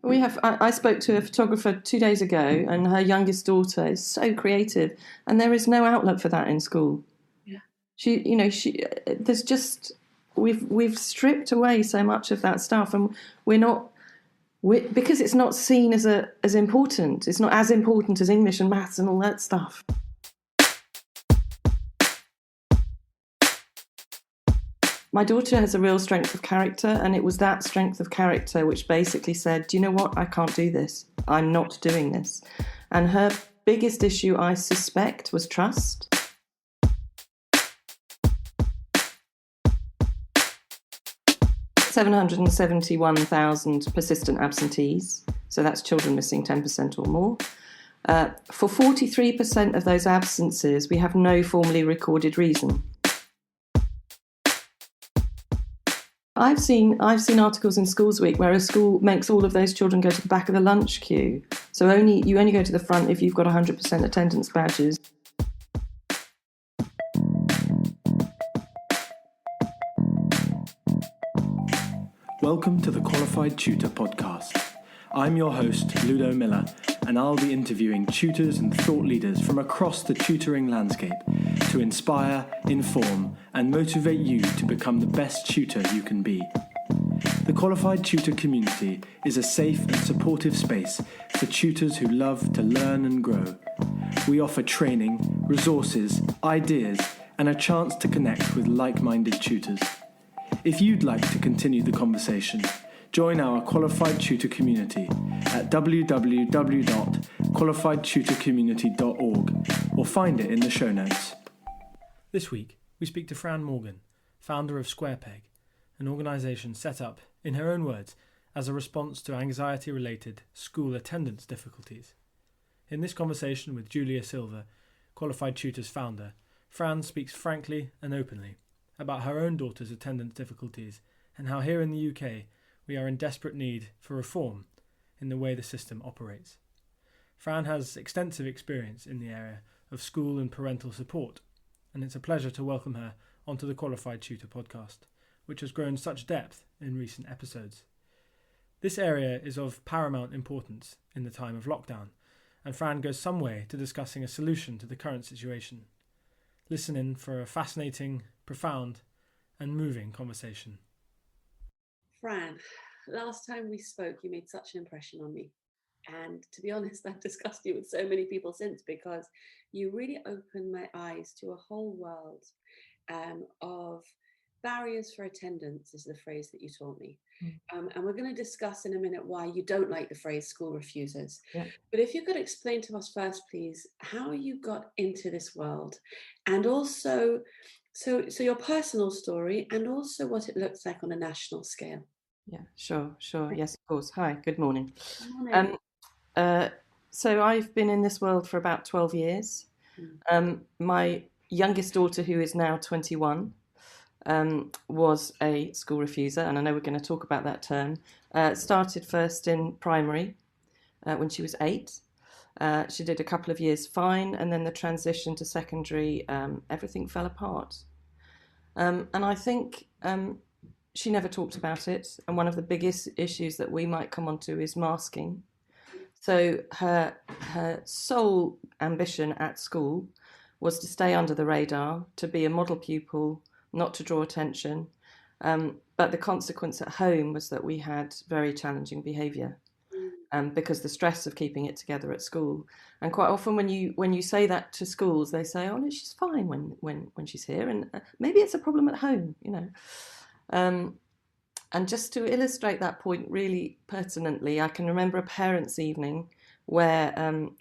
I spoke to a photographer 2 days ago, and her youngest daughter is so creative, and there is no outlet for that in school. Yeah. There's just we've stripped away so much of that stuff, and because it's not seen as important. It's not as important as English and maths and all that stuff. My daughter has a real strength of character, and it was that strength of character which basically said, do you know what, I can't do this. I'm not doing this. And her biggest issue, I suspect, was trust. $771,000 persistent absentees, so that's children missing 10% or more. For 43% of those absences, we have no formally recorded reason. I've seen articles in Schools Week where a school makes all of those children go to the back of the lunch queue. So you only go to the front if you've got 100% attendance badges. Welcome to the Qualified Tutor podcast. I'm your host, Ludo Miller, and I'll be interviewing tutors and thought leaders from across the tutoring landscape to inspire, inform, and motivate you to become the best tutor you can be. The Qualified Tutor community is a safe and supportive space for tutors who love to learn and grow. We offer training, resources, ideas, and a chance to connect with like-minded tutors. If you'd like to continue the conversation, join our Qualified Tutor community at www.qualifiedtutorcommunity.org or find it in the show notes. This week, we speak to Fran Morgan, founder of SquarePeg, an organisation set up, in her own words, as a response to anxiety-related school attendance difficulties. In this conversation with Julia Silver, Qualified Tutors founder, Fran speaks frankly and openly about her own daughter's attendance difficulties and how here in the UK we are in desperate need for reform in the way the system operates. Fran has extensive experience in the area of school and parental support, and it's a pleasure to welcome her onto the Qualified Tutor podcast, which has grown such depth in recent episodes. This area is of paramount importance in the time of lockdown, and Fran goes some way to discussing a solution to the current situation. Listen in for a fascinating, profound, and moving conversation. Fran, last time we spoke, you made such an impression on me. And to be honest, I've discussed you with so many people since because you really opened my eyes to a whole world of barriers for attendance, is the phrase that you taught me. And we're going to discuss in a minute why you don't like the phrase school refusers. Yeah. But if you could explain to us first, please, how you got into this world, and also so your personal story, and also what it looks like on a national scale. Yeah, sure. Yes, of course. Hi, good morning. Good morning. So I've been in this world for about 12 years. My youngest daughter, who is now 21, was a school refuser, and I know we're going to talk about that term. Started first in primary when she was 8. She did a couple of years fine, and then the transition to secondary, everything fell apart. And I think she never talked about it, and one of the biggest issues that we might come onto is masking. So her sole ambition at school was to stay under the radar, to be a model pupil, not to draw attention. But the consequence at home was that we had very challenging behaviour because the stress of keeping it together at school. And quite often when you say that to schools, they say, oh, no, she's fine when she's here, and maybe it's a problem at home, you know. And just to illustrate that point really pertinently, I can remember a parents' evening where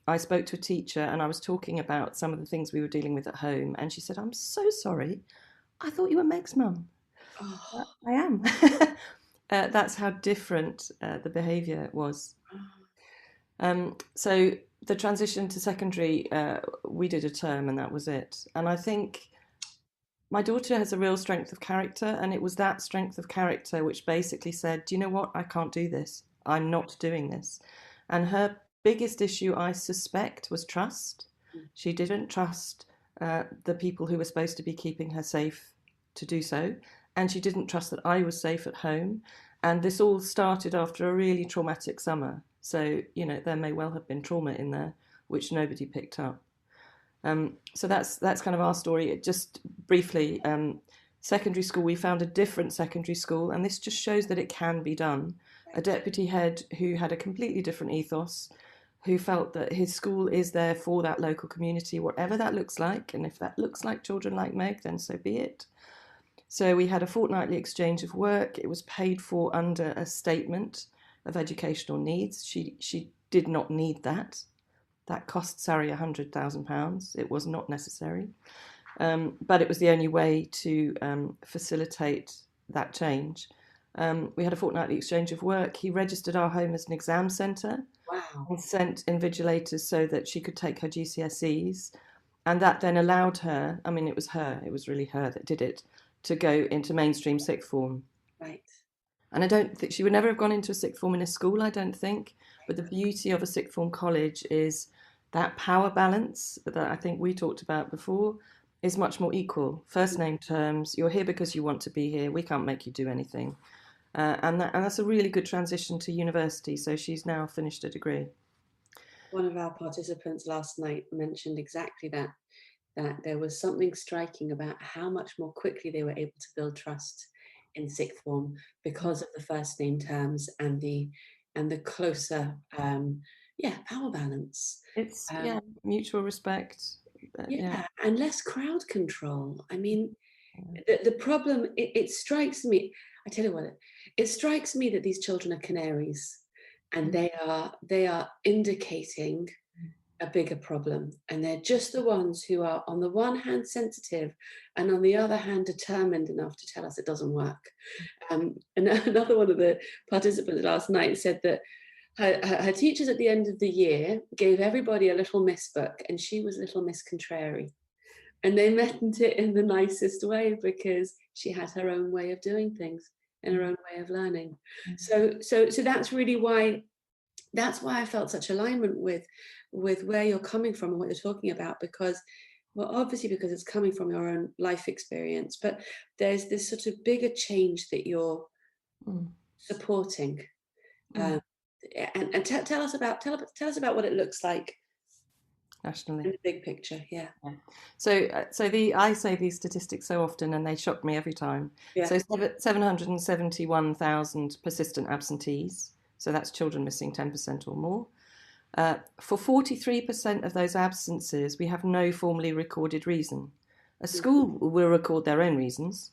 I spoke to a teacher and I was talking about some of the things we were dealing with at home, and she said, I'm so sorry, I thought you were Meg's mum. Oh. I am. That's how different the behaviour was. So the transition to secondary, we did a term and that was it. And I think my daughter has a real strength of character, and it was that strength of character which basically said, do you know what, I can't do this. I'm not doing this. And her biggest issue, I suspect, was trust. She didn't trust the people who were supposed to be keeping her safe to do so. And she didn't trust that I was safe at home. And this all started after a really traumatic summer. So, there may well have been trauma in there, which nobody picked up. So that's kind of our story. Just briefly, secondary school, we found a different secondary school, and this just shows that it can be done. A deputy head who had a completely different ethos, who felt that his school is there for that local community, whatever that looks like. And if that looks like children like Meg, then so be it. So we had a fortnightly exchange of work. It was paid for under a statement of educational needs. She did not need that. That cost Sari £100,000. It was not necessary. But it was the only way to facilitate that change. We had a fortnightly exchange of work. He registered our home as an exam centre. Wow. And sent invigilators so that she could take her GCSEs. And that then allowed her, I mean, it was really her that did it, to go into mainstream sixth form. Right. And I don't think she would never have gone into a sixth form in a school, I don't think. But the beauty of a sixth form college is that power balance that I think we talked about before is much more equal. First name terms, you're here because you want to be here. We can't make you do anything. And that's a really good transition to university. So she's now finished a degree. One of our participants last night mentioned exactly that there was something striking about how much more quickly they were able to build trust in sixth form because of the first name terms and the closer power balance. It's mutual respect. And less crowd control. I mean, the problem, it strikes me, I tell you what, it strikes me that these children are canaries, and they are indicating a bigger problem, and they're just the ones who are on the one hand sensitive and on the other hand determined enough to tell us it doesn't work. And another one of the participants last night said that her teachers at the end of the year gave everybody a little Miss book, and she was Little Miss Contrary. And they meant it in the nicest way because she had her own way of doing things and her own way of learning. So that's really why I felt such alignment with where you're coming from and what you're talking about, because, well, obviously because it's coming from your own life experience, but there's this sort of bigger change that you're supporting. And tell us about what it looks like nationally in the big picture. So I say these statistics so often and they shock me every time. So 771,000 persistent absentees, so that's children missing 10% or more. For 43% of those absences, we have no formally recorded reason. A school will record their own reasons,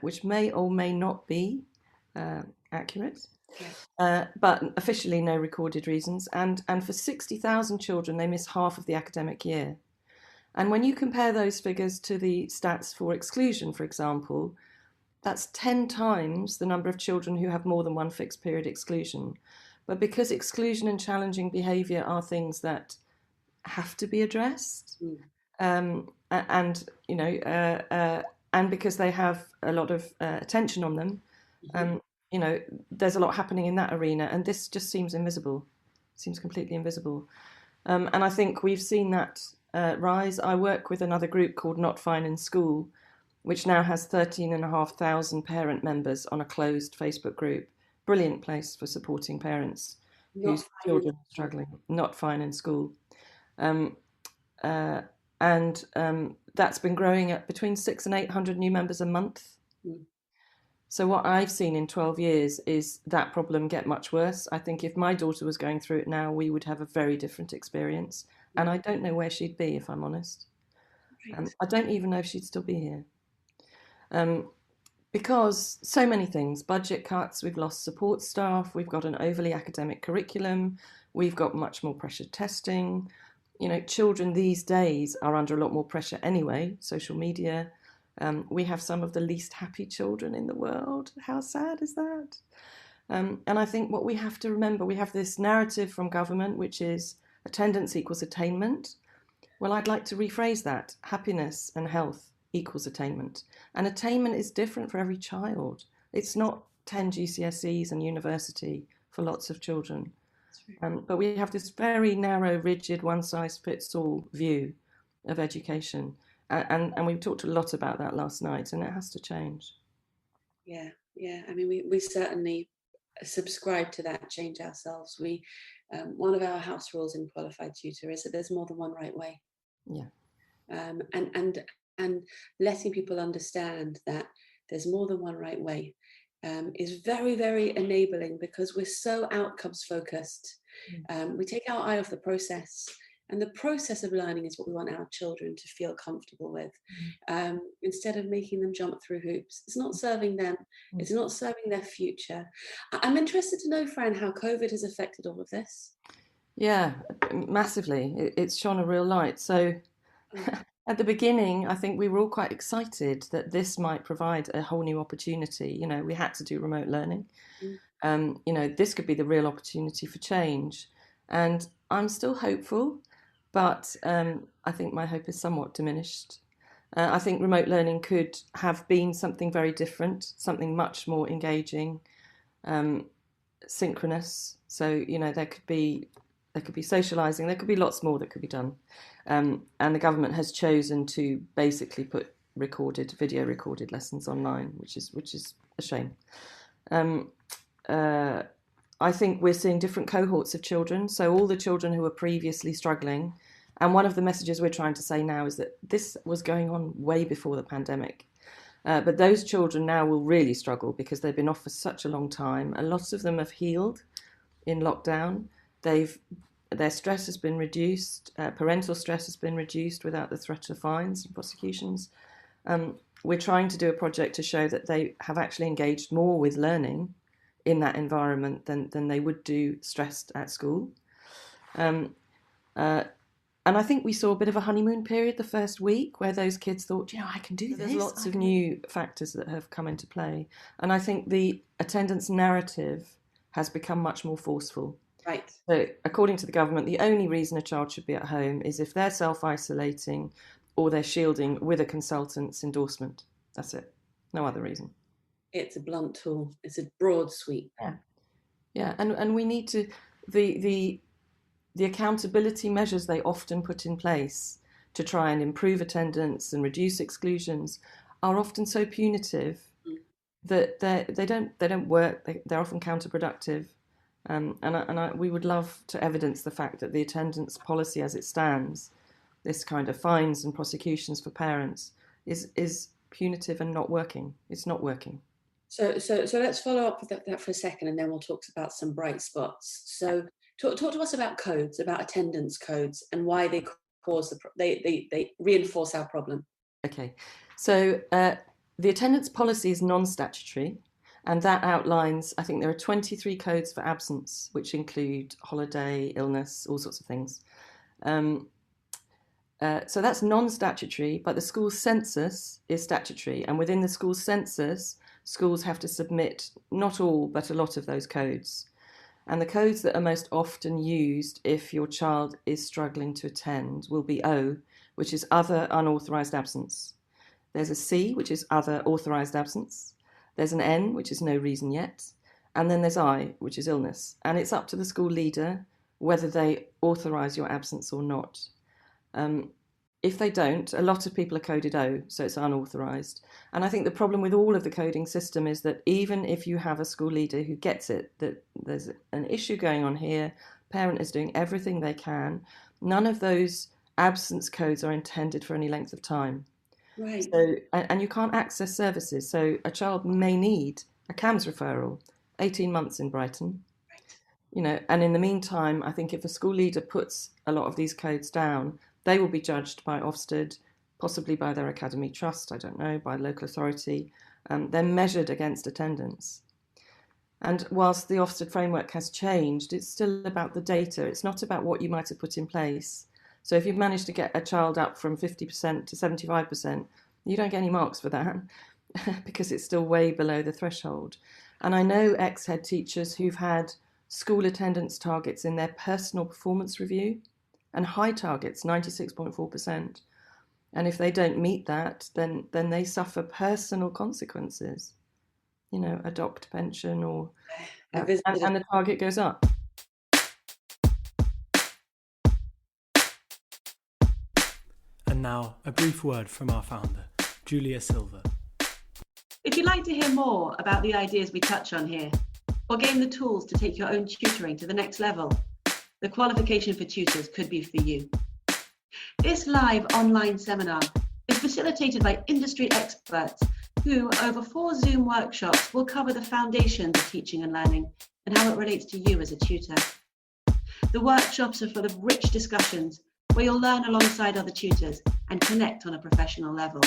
which may or may not be accurate. But officially no recorded reasons, and for 60,000 children they miss half of the academic year. And when you compare those figures to the stats for exclusion, for example, that's 10 times the number of children who have more than one fixed period exclusion. But because exclusion and challenging behaviour are things that have to be addressed, and because they have a lot of attention on them, there's a lot happening in that arena, and this just seems invisible, seems completely invisible. And I think we've seen that rise. I work with another group called Not Fine in School, which now has 13,500 parent members on a closed Facebook group. Brilliant place for supporting parents whose children are struggling. Not Fine in School. And that's been growing at between 600 and 800 new members a month. So what I've seen in 12 years is that problem get much worse. I think if my daughter was going through it now, we would have a very different experience. And I don't know where she'd be, if I'm honest. I don't even know if she'd still be here. Because so many things, budget cuts, we've lost support staff, we've got an overly academic curriculum, we've got much more pressured testing. Children these days are under a lot more pressure anyway, social media. We have some of the least happy children in the world. How sad is that? And I think what we have to remember, we have this narrative from government, which is attendance equals attainment. Well, I'd like to rephrase that. Happiness and health equals attainment. And attainment is different for every child. It's not 10 GCSEs and university for lots of children. But we have this very narrow, rigid, one-size-fits-all view of education. And we talked a lot about that last night, and it has to change. Yeah, Yeah, I mean, we certainly subscribe to that change ourselves. We one of our house rules in Qualified Tutor is that there's more than one right way. Yeah. And letting people understand that there's more than one right way is very, very enabling, because we're so outcomes focused. We take our eye off the process, and the process of learning is what we want our children to feel comfortable with, instead of making them jump through hoops. It's not serving them. It's not serving their future. I'm interested to know, Fran, how COVID has affected all of this. Yeah, massively. It's shone a real light. So at the beginning, I think we were all quite excited that this might provide a whole new opportunity. You know, we had to do remote learning. You know, this could be the real opportunity for change. And I'm still hopeful, but I think my hope is somewhat diminished. I think remote learning could have been something very different, something much more engaging, synchronous. So, you know, there could be socialising, there could be lots more that could be done. And the government has chosen to basically put video recorded lessons online, which is a shame. I think we're seeing different cohorts of children. So all the children who were previously struggling, and one of the messages we're trying to say now is that this was going on way before the pandemic. But those children now will really struggle because they've been off for such a long time. A lot of them have healed in lockdown. Their stress has been reduced. Parental stress has been reduced without the threat of fines and prosecutions. We're trying to do a project to show that they have actually engaged more with learning in that environment than they would do stressed at school. And I think we saw a bit of a honeymoon period the first week where those kids thought, you know, I can do this. There's lots of new factors that have come into play. And I think the attendance narrative has become much more forceful. Right. So according to the government, the only reason a child should be at home is if they're self-isolating or they're shielding with a consultant's endorsement. That's it. No other reason. It's a blunt tool. It's a broad sweep. Yeah. And we need to, the accountability measures they often put in place to try and improve attendance and reduce exclusions are often so punitive that they don't work. They're often counterproductive. We would love to evidence the fact that the attendance policy as it stands, this kind of fines and prosecutions for parents, is punitive and not working. It's not working. So let's follow up with that for a second, and then we'll talk about some bright spots. So talk to us about codes, about attendance codes, and why they cause they reinforce our problem. Okay, so the attendance policy is non-statutory, and that outlines, I think there are 23 codes for absence, which include holiday, illness, all sorts of things. So that's non-statutory, but the school census is statutory, and within the school census, schools have to submit not all, but a lot of those codes. And the codes that are most often used if your child is struggling to attend will be O, which is other unauthorised absence. There's a C, which is other authorised absence. There's an N, which is no reason yet. And then there's I, which is illness. And it's up to the school leader whether they authorise your absence or not. If they don't, a lot of people are coded O, so it's unauthorised. And I think the problem with all of the coding system is that even if you have a school leader who gets it, that there's an issue going on here, parent is doing everything they can, none of those absence codes are intended for any length of time. Right. So, and you can't access services. So a child may need a CAMS referral, 18 months in Brighton. Right. You know, and in the meantime, I think if a school leader puts a lot of these codes down, they will be judged by Ofsted, possibly by their academy trust, I don't know, by local authority. They're measured against attendance. And whilst the Ofsted framework has changed, it's still about the data. It's not about what you might have put in place. So if you've managed to get a child up from 50% to 75%, you don't get any marks for that because it's still way below the threshold. And I know ex-head teachers who've had school attendance targets in their personal performance review, and high targets, 96.4%. And if they don't meet that, then they suffer personal consequences. You know, a docked pension or... and the target goes up. And now, a brief word from our founder, Julia Silver. If you'd like to hear more about the ideas we touch on here, or gain the tools to take your own tutoring to the next level, the Qualification for Tutors could be for you. This live online seminar is facilitated by industry experts who, over 4 Zoom workshops, will cover the foundations of teaching and learning and how it relates to you as a tutor. The workshops are full of rich discussions where you'll learn alongside other tutors and connect on a professional level.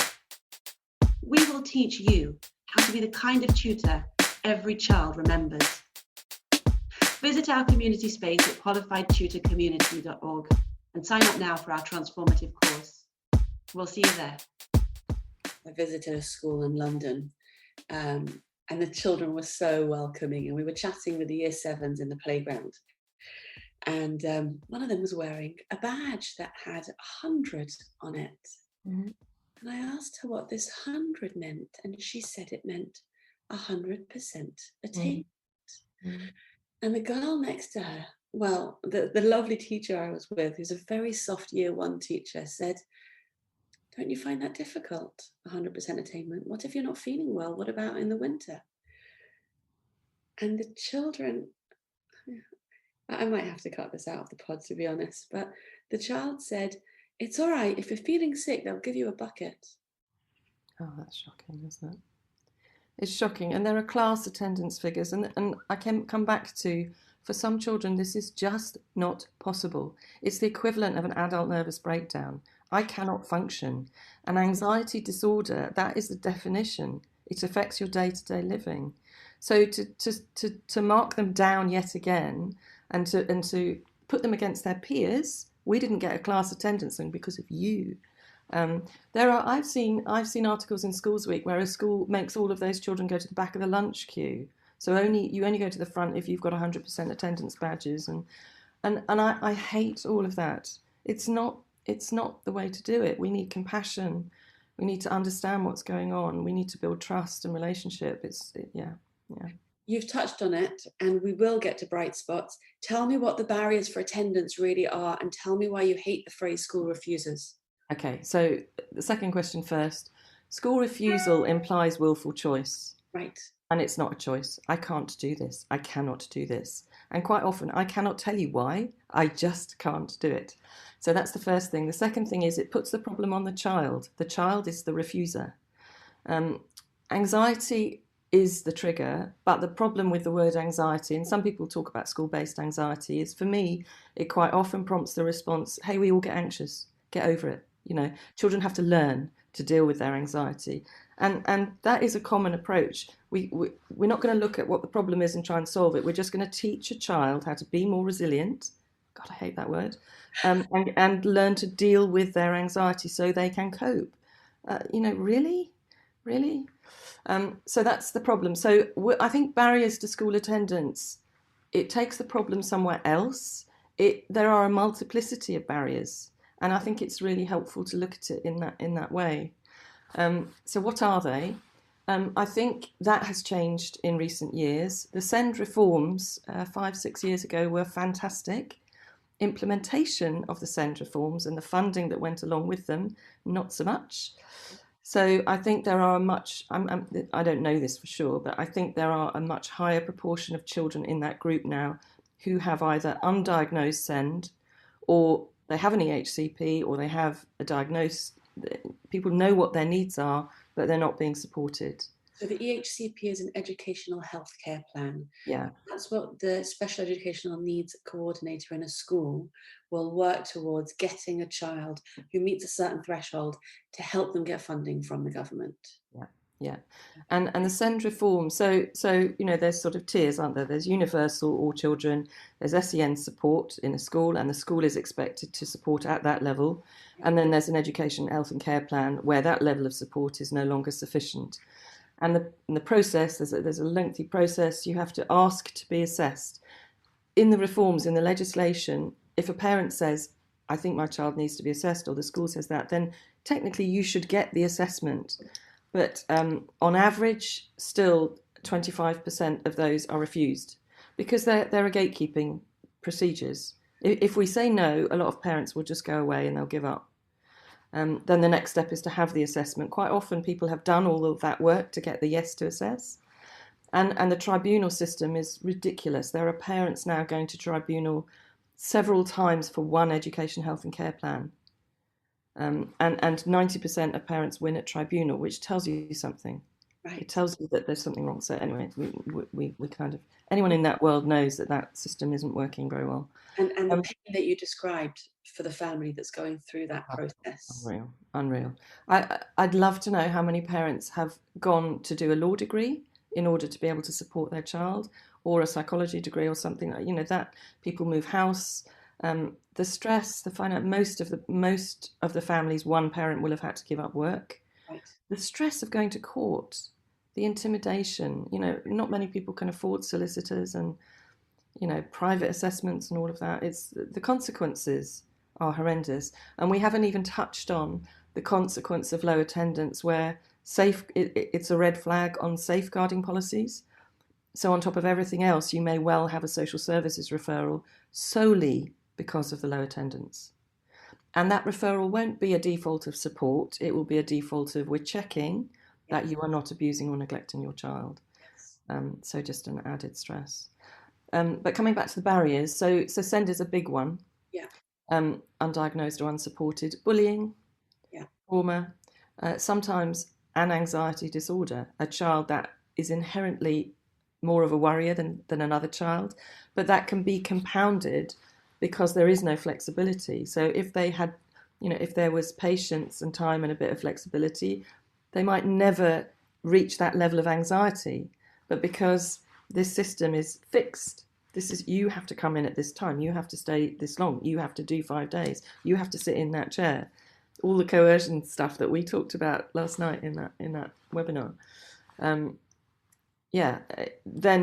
We will teach you how to be the kind of tutor every child remembers. Visit our community space at qualifiedtutorcommunity.org and sign up now for our transformative course. We'll see you there. I visited a school in London, and the children were so welcoming, and we were chatting with the year 7s in the playground. And one of them was wearing a badge that had 100 on it. Mm-hmm. And I asked her what this 100 meant, and she said it meant 100% attainment. Mm-hmm. And the girl next to her, well, the lovely teacher I was with, who's a very soft year 1 teacher, said, "Don't you find that difficult, 100% attainment? What if you're not feeling well? What about in the winter?" And the children, I might have to cut this out of the pod, to be honest, but the child said, "It's all right. If you're feeling sick, they'll give you a bucket." Oh, that's shocking, isn't it? It's shocking. And there are class attendance figures. And I can come back to, for some children, this is just not possible. It's the equivalent of an adult nervous breakdown. I cannot function. An anxiety disorder, that is the definition. It affects your day-to-day living. So to mark them down yet again and to put them against their peers, we didn't get a class attendance thing because of you. I've seen articles in Schools Week where a school makes all of those children go to the back of the lunch queue. So you only go to the front if you've got 100% attendance badges, and I hate all of that. It's not the way to do it. We need compassion. We need to understand what's going on. We need to build trust and relationship. Yeah. You've touched on it, and we will get to bright spots. Tell me what the barriers for attendance really are, and tell me why you hate the phrase school refusers. Okay, so the second question first. School refusal implies willful choice. Right. And it's not a choice. I can't do this. I cannot do this. And quite often, I cannot tell you why. I just can't do it. So that's the first thing. The second thing is it puts the problem on the child. The child is the refuser. Anxiety is the trigger, but the problem with the word anxiety, and some people talk about school-based anxiety, is for me, it quite often prompts the response, hey, we all get anxious. Get over it. Children have to learn to deal with their anxiety. And that is a common approach. We're not going to look at what the problem is and try and solve it. We're just going to teach a child how to be more resilient. God, I hate that word. And learn to deal with their anxiety so they can cope. Really? So that's the problem. So I think barriers to school attendance, it takes the problem somewhere else. There are a multiplicity of barriers. And I think it's really helpful to look at it in that way. So what are they? I think that has changed in recent years. The SEND reforms 5-6 years ago were fantastic. Implementation of the SEND reforms and the funding that went along with them, not so much. So I think there are I don't know this for sure, but I think there are a much higher proportion of children in that group now who have either undiagnosed SEND, or they have an EHCP, or they have a diagnosis. People know what their needs are, but they're not being supported. So the EHCP is an educational healthcare plan. Yeah. That's what the special educational needs coordinator in a school will work towards, getting a child who meets a certain threshold to help them get funding from the government. Yeah. And the SEND reform, so there's sort of tiers, aren't there? There's universal, all children, there's SEN support in a school, and the school is expected to support at that level. And then there's an education, health and care plan where that level of support is no longer sufficient. And the process, there's a lengthy process. You have to ask to be assessed. In the reforms, in the legislation, if a parent says, I think my child needs to be assessed, or the school says that, then technically you should get the assessment. But on average, still 25% of those are refused because there are gatekeeping procedures. If we say no, a lot of parents will just go away and they'll give up. Then the next step is to have the assessment. Quite often people have done all of that work to get the yes to assess. And the tribunal system is ridiculous. There are parents now going to tribunal several times for one education, health and care plan. And 90% of parents win at tribunal, which tells you something. Right. It tells you that there's something wrong. So anyway, we kind of, anyone in that world knows that system isn't working very well. And the pain that you described for the family that's going through that process. Unreal. I'd love to know how many parents have gone to do a law degree in order to be able to support their child, or a psychology degree or something, that people move house. The stress, the finance, most of the families, one parent will have had to give up work. Right. The stress of going to court, the intimidation, not many people can afford solicitors and, private assessments and all of that. It's the consequences are horrendous. And we haven't even touched on the consequence of low attendance, where it's a red flag on safeguarding policies. So on top of everything else, you may well have a social services referral solely because of the low attendance. And that referral won't be a default of support. It will be a default of, we're checking that you are not abusing or neglecting your child. So just an added stress. But coming back to the barriers, so SEND is a big one. Yeah. Undiagnosed or unsupported bullying, trauma, sometimes an anxiety disorder, a child that is inherently more of a worrier than another child, but that can be compounded because there is no flexibility. So if they had, if there was patience and time and a bit of flexibility, they might never reach that level of anxiety. But because this system is fixed, you have to come in at this time, you have to stay this long, you have to do 5 days, you have to sit in that chair. All the coercion stuff that we talked about last night in that webinar. Then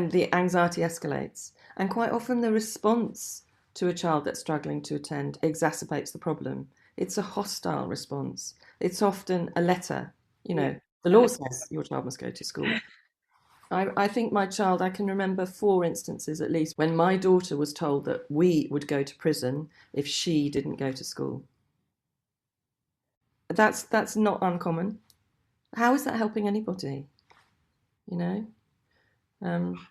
the anxiety escalates. And quite often the response to a child that's struggling to attend exacerbates the problem. It's a hostile response. It's often a letter. The law says your child must go to school. I think I can remember 4 instances at least when my daughter was told that we would go to prison if she didn't go to school. That's not uncommon. How is that helping anybody? And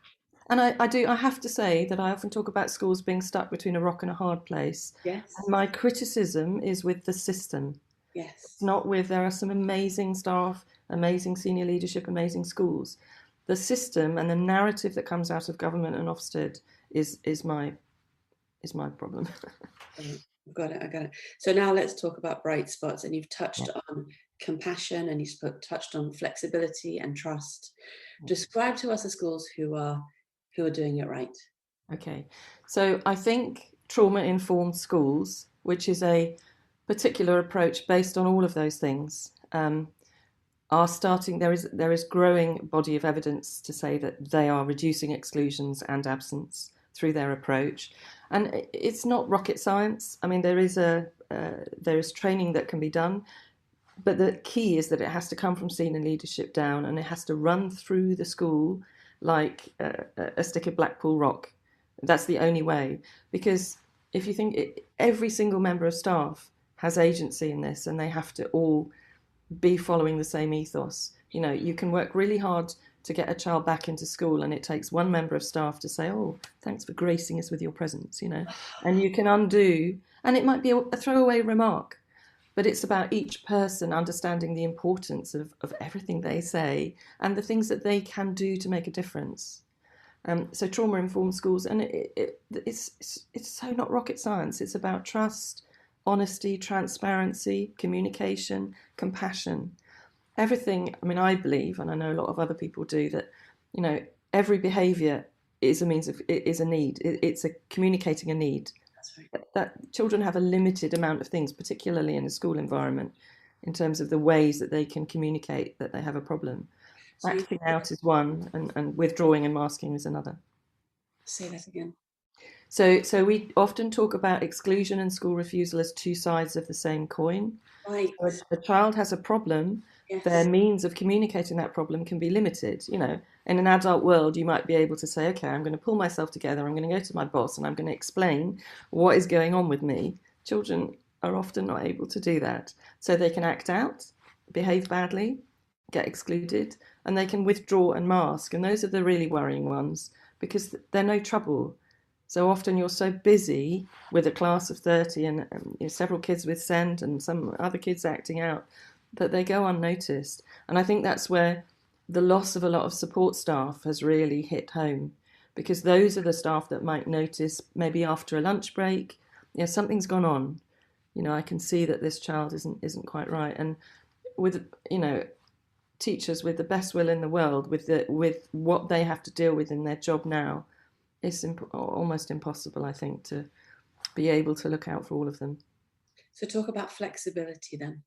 I have to say that I often talk about schools being stuck between a rock and a hard place. Yes. And my criticism is with the system. Yes. It's not with, there are some amazing staff, amazing senior leadership, amazing schools. The system and the narrative that comes out of government and Ofsted is my problem. I've got it. I got it. So now let's talk about bright spots. And you've touched on compassion, and you've touched on flexibility and trust. Describe to us the schools who are doing it right. Okay. So I think trauma-informed schools, which is a particular approach based on all of those things, are starting. There is growing body of evidence to say that they are reducing exclusions and absence through their approach. And it's not rocket science. I mean, there is training that can be done, but the key is that it has to come from senior leadership down, and it has to run through the school like a stick of Blackpool rock. That's the only way. Because if you think every single member of staff has agency in this, and they have to all be following the same ethos. You can work really hard to get a child back into school, and it takes one member of staff to say, "Oh, thanks for gracing us with your presence," and you can undo, and it might be a throwaway remark, but it's about each person understanding the importance of everything they say and the things that they can do to make a difference. So trauma-informed schools, and it's so not rocket science. It's about trust, honesty, transparency, communication, compassion. Everything, I mean, I believe, and I know a lot of other people do, that, every behaviour is a need. It's a communicating a need. That's right. That children have a limited amount of things, particularly in a school environment, in terms of the ways that they can communicate that they have a problem. So acting out is one, and withdrawing and masking is another. Say that again. So we often talk about exclusion and school refusal as 2 sides of the same coin. Right. So if a child has a problem, yes, their means of communicating that problem can be limited. In an adult world, you might be able to say, okay, I'm going to pull myself together, I'm going to go to my boss, and I'm going to explain what is going on with me. Children are often not able to do that. So they can act out, behave badly, get excluded, and they can withdraw and mask. And those are the really worrying ones because they're no trouble. So often you're so busy with a class of 30 and several kids with SEND and some other kids acting out that they go unnoticed. And I think that's where the loss of a lot of support staff has really hit home, because those are the staff that might notice maybe after a lunch break, something's gone on. I can see that this child isn't quite right. And with, teachers with the best will in the world, with what they have to deal with in their job now, it's almost impossible, I think, to be able to look out for all of them. So talk about flexibility then.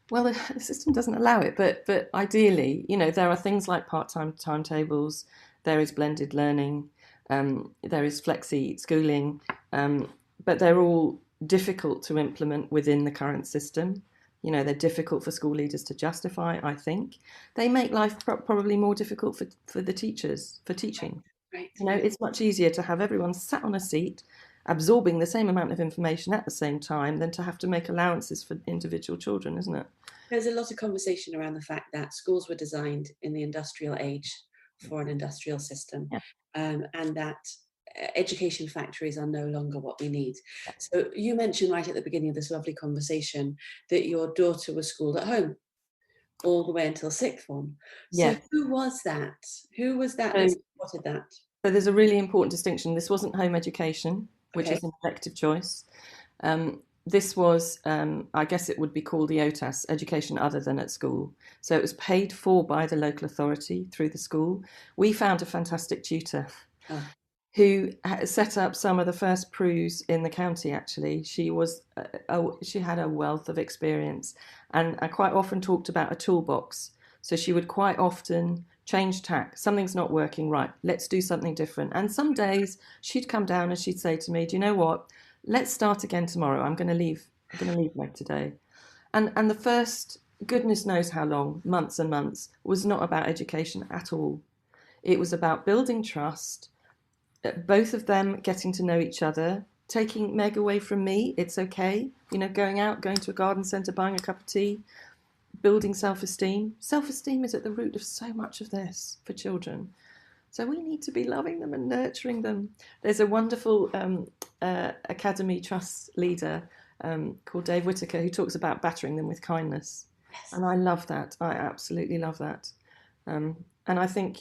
Well, the system doesn't allow it, but ideally, there are things like part-time timetables, there is blended learning, there is flexi schooling, but they're all difficult to implement within the current system. They're difficult for school leaders to justify, I think. They make life probably more difficult for the teachers, for teaching. Right. It's much easier to have everyone sat on a seat absorbing the same amount of information at the same time than to have to make allowances for individual children, isn't it? There's a lot of conversation around the fact that schools were designed in the industrial age for an industrial system, and that education factories are no longer what we need. So you mentioned right at the beginning of this lovely conversation that your daughter was schooled at home all the way until sixth form. So who was that? Who was that that supported that? So there's a really important distinction. This wasn't home education, which is an elective choice. This was, I guess it would be called the OTAS, education other than at school. So it was paid for by the local authority through the school. We found a fantastic tutor who set up some of the first PRUs in the county, actually. She had a wealth of experience, and I quite often talked about a toolbox. So she would quite often change tack. Something's not working right. Let's do something different. And some days she'd come down and she'd say to me, do you know what? Let's start again tomorrow. I'm going to leave like today. And the first, goodness knows how long, months and months, was not about education at all. It was about building trust, both of them getting to know each other, taking Meg away from me. It's okay. Going out, going to a garden centre, buying a cup of tea, building self-esteem. Self-esteem is at the root of so much of this for children. So we need to be loving them and nurturing them. There's a wonderful Academy Trust leader called Dave Whitaker who talks about battering them with kindness. Yes. And I love that. I absolutely love that. And I think,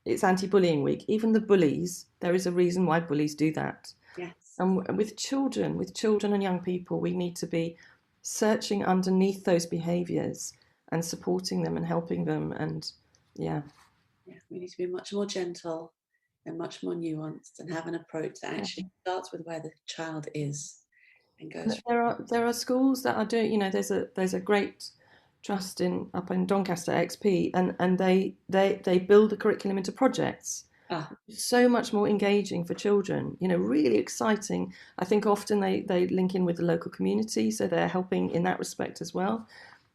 it's anti-bullying week. Even the bullies, there is a reason why bullies do that. Yes. And with children and young people, we need to be searching underneath those behaviours and supporting them and helping them. And we need to be much more gentle and much more nuanced and have an approach that actually starts with where the child is and goes. There are schools that are doing. There's a great trust up in Doncaster, XP, and they build the curriculum into projects. So much more engaging for children. Really exciting. I think often they link in with the local community, so they're helping in that respect as well.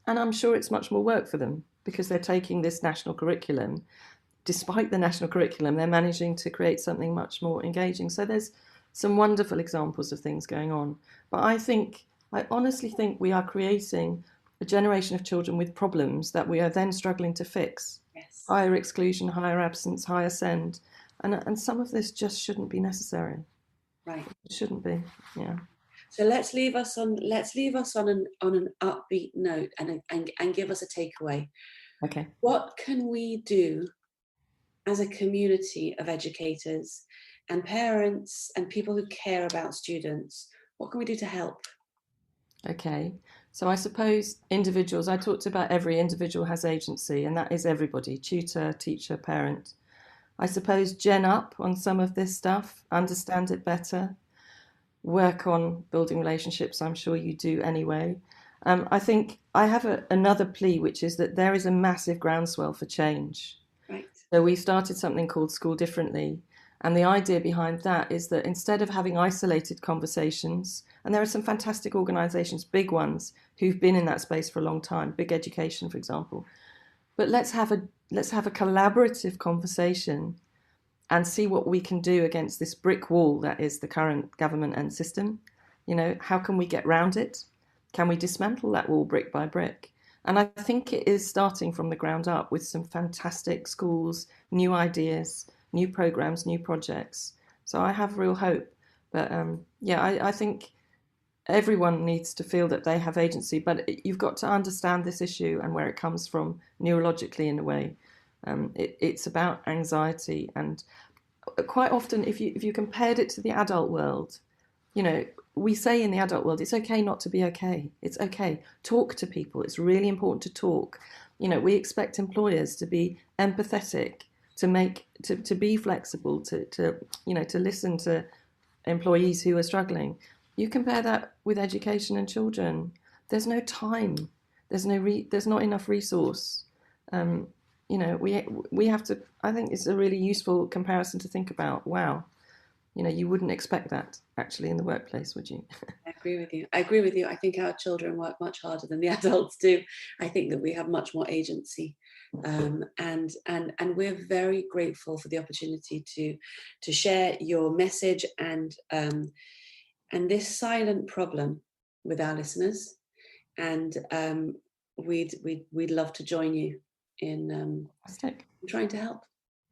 And I'm sure it's much more work for them because they're taking this national curriculum. Despite the national curriculum, they're managing to create something much more engaging. So there's some wonderful examples of things going on. But I honestly think we are creating a generation of children with problems that we are then struggling to fix. Yes. Higher exclusion, higher absence, higher SEND. And some of this just shouldn't be necessary. Right. It shouldn't be, yeah. So let's leave us on an upbeat note and give us a takeaway. Okay. What can we do as a community of educators and parents and people who care about students? What can we do to help? Okay. So I suppose individuals, I talked about every individual has agency, and that is everybody, tutor, teacher, parent. I suppose gen up on some of this stuff, understand it better, work on building relationships. I'm sure you do anyway. I think I have another plea, which is that there is a massive groundswell for change. Right. So we started something called School Differently. And the idea behind that is that instead of having isolated conversations, and there are some fantastic organisations, big ones, who've been in that space for a long time, Big Education, for example, but let's have a collaborative conversation and see what we can do against this brick wall that is the current government and system. How can we get round it? Can we dismantle that wall brick by brick? And I think it is starting from the ground up with some fantastic schools, new ideas, new programs, new projects. So I have real hope. But I think everyone needs to feel that they have agency, but you've got to understand this issue and where it comes from neurologically in a way. It's about anxiety, and quite often if you compared it to the adult world, we say in the adult world, it's okay not to be okay. It's okay. Talk to people. It's really important to talk. We expect employers to be empathetic, to be flexible, to listen to employees who are struggling. You compare that with education and children. There's no time. There's not enough resource. We have to. I think it's a really useful comparison to think about. Wow, you wouldn't expect that actually in the workplace, would you? I agree with you. I think our children work much harder than the adults do. I think that we have much more agency, and we're very grateful for the opportunity to share your message and this silent problem with our listeners. And we'd love to join you in trying to help.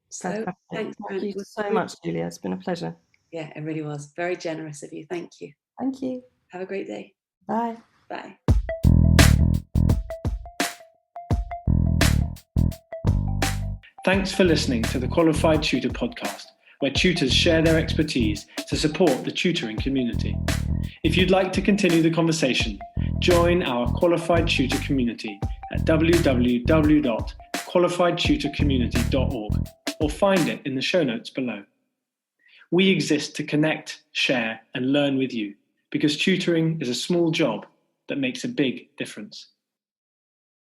So Fantastic. thanks, Thank you so much, Julia. It's been a pleasure. Yeah, it really was. Very generous of you. Thank you. Thank you. Have a great day. Bye. Bye. Thanks for listening to the Qualified Tutor podcast, where tutors share their expertise to support the tutoring community. If you'd like to continue the conversation, join our Qualified Tutor community at www.qualifiedtutorcommunity.org or find it in the show notes below. We exist to connect, share, and learn with you because tutoring is a small job that makes a big difference.